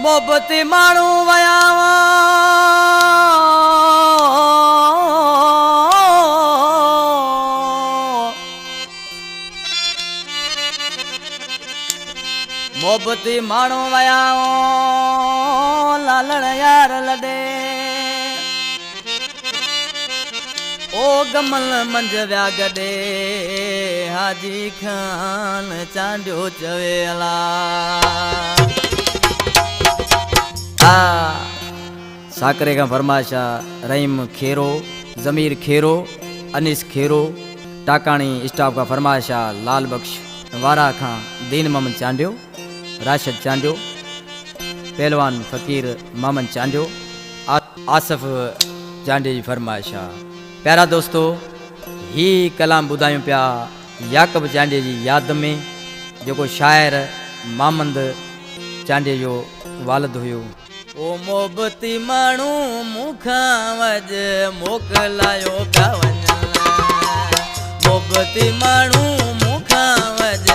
मोहब्बती माण्हू वया मोहब्बती माण्हू वया लालण यार लॾे ओ गमल मंझ विया गॾे हाजी खान चांडियो चवे अला साकरे का फरमाशा रहीम खेरो ज़मीर खेरो अनीस खेरो टाकाणी स्टाफ का फरमाशा लाल बख्श वारा खां दीन मोहम्मद चांडियो राशिद चांडियो पहलवान फ़कीर मोहम्मद चांडियो आसिफ चांडियो जी फरमाशा। प्यारा दोस्तों ही कलाम ॿुधायूं पिया याकब चांडियो जी याद में जो शायर मोहम्मद चांडियो जो वालिद हुयो। ओ मोहब्बती माण्हू मूंखां वज मोकिलायो पिया वञनि मोहब्बती माण्हू मूंखां वज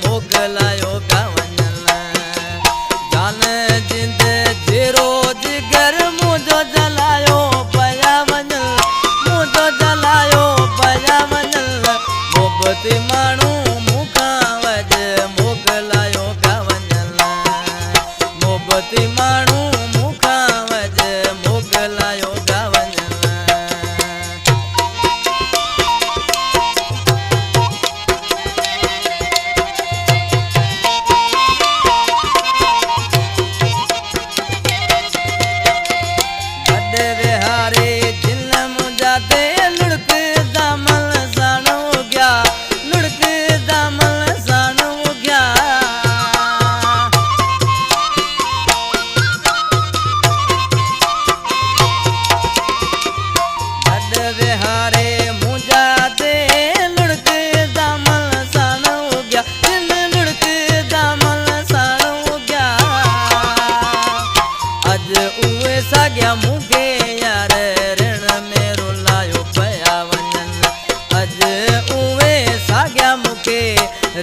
मोकिलायो पिया वञनि जान जिंद जहिड़ो जिगर मुंहिंजो जलायो पिया वञनि मुंहिंजो जलायो पिया वञनि मोहब्बती माण्हू मूंखां वज मोकिलायो पिया वञनि मोहब्बती माण्हू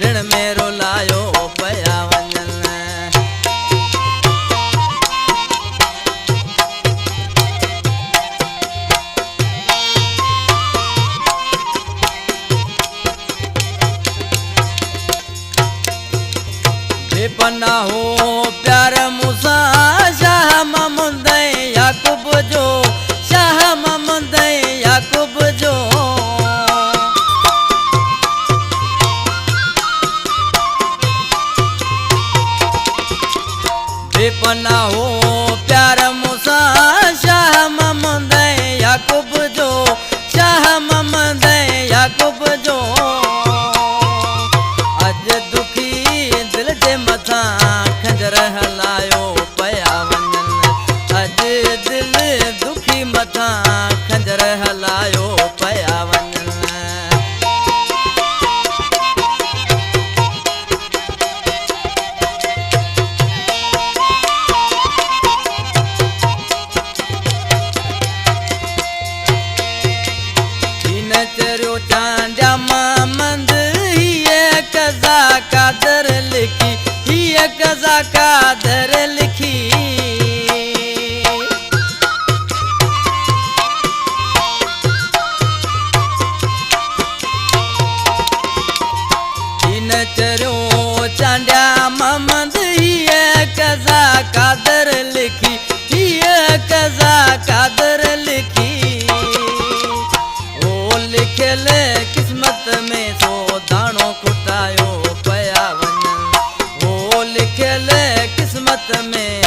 ऋण में रुलायो पिया वञनि बेपना हो प्यार मूंसां शाह मोहम्मद याकूब जो शाह मोहम्मद याकूब जो बेपना हो प्यार मूंसां शाह मोहम्मद याकूब जो शाह मोहम्मद याकूब जो अज दुखी दिल जे मथां खंजर हलायो पिया वञनि अज दिल दुखी मथां खंजर हलायो पिया वञनि चरियो चांडिया मोहम्मद हीअ कज़ा कादर लिखी हीअ कज़ा कादर लिखी हिन चरियो चांडिया मोहम्मद हीअ कज़ा कादर लिखी हीअ कज़ा कादर लिखी लिखियल किस्मत में सो दाणो खुटायो पिया वञनि हो लिखियल किस्मत में